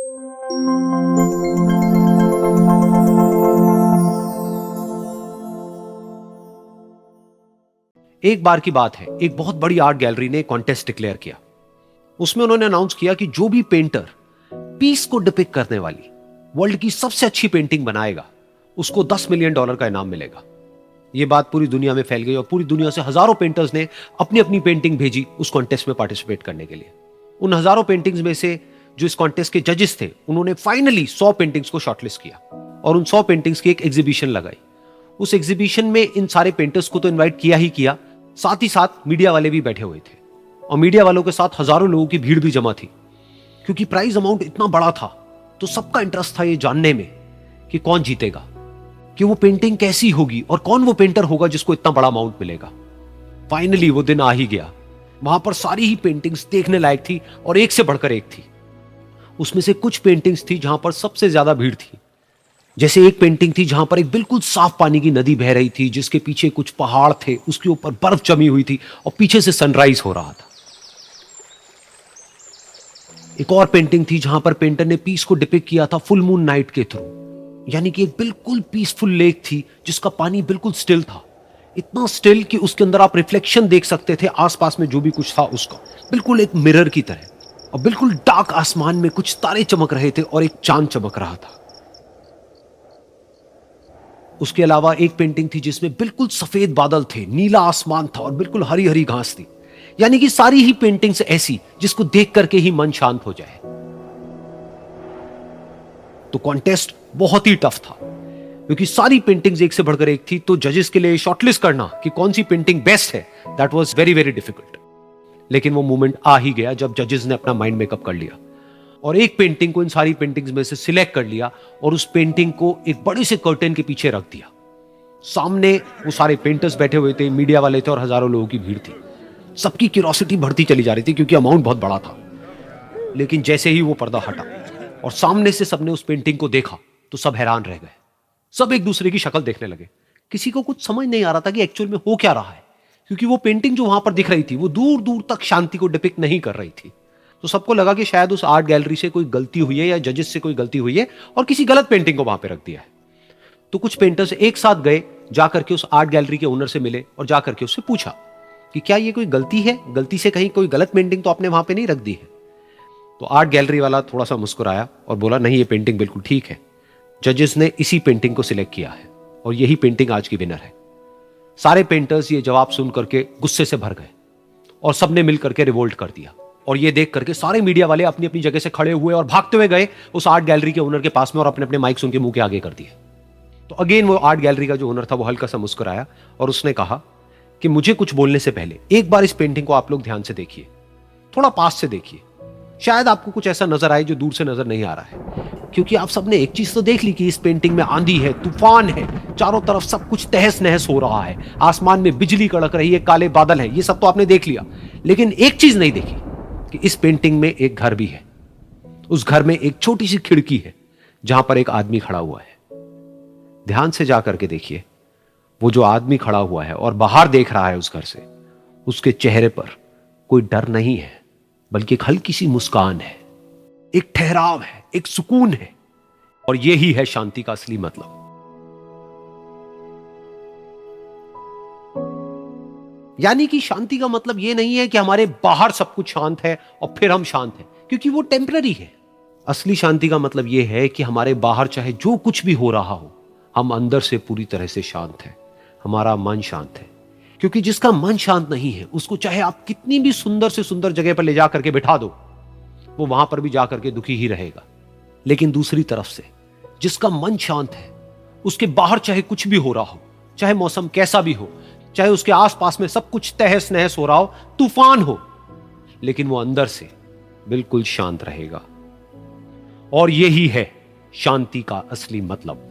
एक बार की बात है, एक बहुत बड़ी आर्ट गैलरी ने कॉन्टेस्ट डिक्लेयर किया। उसमें उन्होंने अनाउंस किया कि जो भी पेंटर पीस को डिपिक्ट करने वाली वर्ल्ड की सबसे अच्छी पेंटिंग बनाएगा, उसको $10 मिलियन का इनाम मिलेगा। यह बात पूरी दुनिया में फैल गई और पूरी दुनिया से हजारों पेंटर्स ने अपनी अपनी पेंटिंग भेजी उस कॉन्टेस्ट में पार्टिसिपेट करने के लिए। उन हजारों पेंटिंग्स में से जो इस कॉन्टेस्ट के जजेस थे, उन्होंने फाइनली 100 पेंटिंग्स को शॉर्टलिस्ट किया और उन 100 पेंटिंग्स की एक एग्जीबिशन लगाई। उस एग्जीबिशन में इन सारे पेंटर्स को तो इन्वाइट किया ही किया, साथ ही साथ मीडिया वाले भी बैठे हुए थे और मीडिया वालों के साथ हजारों लोगों की भीड़ भी जमा थी। क्योंकि प्राइज अमाउंट इतना बड़ा था तो सबका इंटरेस्ट था ये जानने में कि कौन जीतेगा, कि वो पेंटिंग कैसी होगी और कौन वो पेंटर होगा जिसको इतना बड़ा अमाउंट मिलेगा। फाइनली वो दिन आ ही गया। वहां पर सारी ही पेंटिंग्स देखने लायक थी और एक से बढ़कर एक थी। उसमें से कुछ पेंटिंग्स थी जहां पर सबसे ज्यादा भीड़ थी। जैसे एक पेंटिंग थी जहां पर एक बिल्कुल साफ पानी की नदी बह रही थी, जिसके पीछे कुछ पहाड़ थे, उसके ऊपर बर्फ जमी हुई थी और पीछे से सनराइज हो रहा था। एक और पेंटिंग थी जहां पर पेंटर ने पीस को डिपिक्ट किया था फुल मून नाइट के थ्रू, यानी कि एक बिल्कुल पीसफुल लेक थी जिसका पानी बिल्कुल स्टिल था, इतना स्टिल कि उसके अंदर आप रिफ्लेक्शन देख सकते थे आसपास में जो भी कुछ था उसका, बिल्कुल एक मिरर की तरह। और बिल्कुल डार्क आसमान में कुछ तारे चमक रहे थे और एक चांद चमक रहा था। उसके अलावा एक पेंटिंग थी जिसमें बिल्कुल सफेद बादल थे, नीला आसमान था और बिल्कुल हरी हरी घास थी। यानी कि सारी ही पेंटिंग्स ऐसी जिसको देख करके ही मन शांत हो जाए। तो कॉन्टेस्ट बहुत ही टफ था क्योंकि सारी पेंटिंग्स एक से बढ़कर एक थी। तो जजेस के लिए शॉर्टलिस्ट करना कि कौन सी पेंटिंग बेस्ट है, that was very very difficult. लेकिन वो मोमेंट आ ही गया जब जजेस ने अपना माइंड मेकअप कर लिया और एक पेंटिंग को इन सारी पेंटिंग्स में से सिलेक्ट कर लिया और उस पेंटिंग को एक बड़े से कर्टेन के पीछे रख दिया। सामने वो सारे पेंटर्स बैठे हुए थे, मीडिया वाले थे और हजारों लोगों की भीड़ थी। सबकी क्यूरियोसिटी बढ़ती चली जा रही थी क्योंकि अमाउंट बहुत बड़ा था। लेकिन जैसे ही वो पर्दा हटा और सामने से सबने उस पेंटिंग को देखा तो सब हैरान रह गए। सब एक दूसरे की शक्ल देखने लगे। किसी को कुछ समझ नहीं आ रहा था कि एक्चुअल में हो क्या रहा है, क्योंकि वो पेंटिंग जो वहां पर दिख रही थी वो दूर दूर तक शांति को डिपिक्ट नहीं कर रही थी। तो सबको लगा कि शायद उस आर्ट गैलरी से कोई गलती हुई है या जजेस से कोई गलती हुई है और किसी गलत पेंटिंग को वहां पे रख दिया है। तो कुछ पेंटर्स एक साथ गए, जाकर के उस आर्ट गैलरी के ओनर से मिले और जाकर के उससे पूछा कि क्या ये कोई गलती है, गलती से कहीं कोई गलत पेंटिंग तो आपने वहां पे नहीं रख दी है। तो आर्ट गैलरी वाला थोड़ा सा मुस्कुराया और बोला, नहीं ये पेंटिंग बिल्कुल ठीक है, जजेस ने इसी पेंटिंग को सिलेक्ट किया है और यही पेंटिंग आज की विनर है। सारे पेंटर्स ये जवाब सुन करके गुस्से से भर गए और सबने मिल करके रिवोल्ट कर दिया। और ये देख करके सारे मीडिया वाले अपनी अपनी जगह से खड़े हुए और भागते हुए गए उस आर्ट गैलरी के ओनर के पास में और अपने अपने माइक्स उनके मुंह के आगे कर दिए। तो अगेन वो आर्ट गैलरी का जो ओनर था वो हल्का सा मुस्कुराया और उसने कहा कि मुझे कुछ बोलने से पहले एक बार इस पेंटिंग को आप लोग ध्यान से देखिए, थोड़ा पास से देखिए, शायद आपको कुछ ऐसा नजर आए जो दूर से नजर नहीं आ रहा है। क्योंकि आप सबने एक चीज तो देख ली कि इस पेंटिंग में आंधी है, तूफान है, चारों तरफ सब कुछ तहस नहस हो रहा है, आसमान में बिजली कड़क रही है, काले बादल हैं, ये सब तो आपने देख लिया। लेकिन एक चीज नहीं देखी कि इस पेंटिंग में एक घर भी है। उस घर में एक छोटी सी खिड़की है जहां पर एक आदमी खड़ा हुआ है। ध्यान से जाकर के देखिए, वो जो आदमी खड़ा हुआ है और बाहर देख रहा है उस घर से, उसके चेहरे पर कोई डर नहीं है, बल्कि एक हल्की सी मुस्कान है, एक ठहराव है, एक सुकून है। और यही है शांति का असली मतलब। यानी कि शांति का मतलब यह नहीं है कि हमारे बाहर सब कुछ शांत है और फिर हम शांत हैं, क्योंकि वो टेम्पररी है। असली शांति का मतलब यह है कि हमारे बाहर चाहे जो कुछ भी हो रहा हो, हम अंदर से पूरी तरह से शांत हैं, हमारा मन शांत है। क्योंकि जिसका मन शांत नहीं है, उसको चाहे आप कितनी भी सुंदर से सुंदर जगह पर ले जाकर के बिठा दो, वो वहां पर भी जाकर के दुखी ही रहेगा। लेकिन दूसरी तरफ से जिसका मन शांत है, उसके बाहर चाहे कुछ भी हो रहा हो, चाहे मौसम कैसा भी हो, चाहे उसके आसपास में सब कुछ तहस नहस हो रहा हो, तूफान हो, लेकिन वो अंदर से बिल्कुल शांत रहेगा। और यही है शांति का असली मतलब।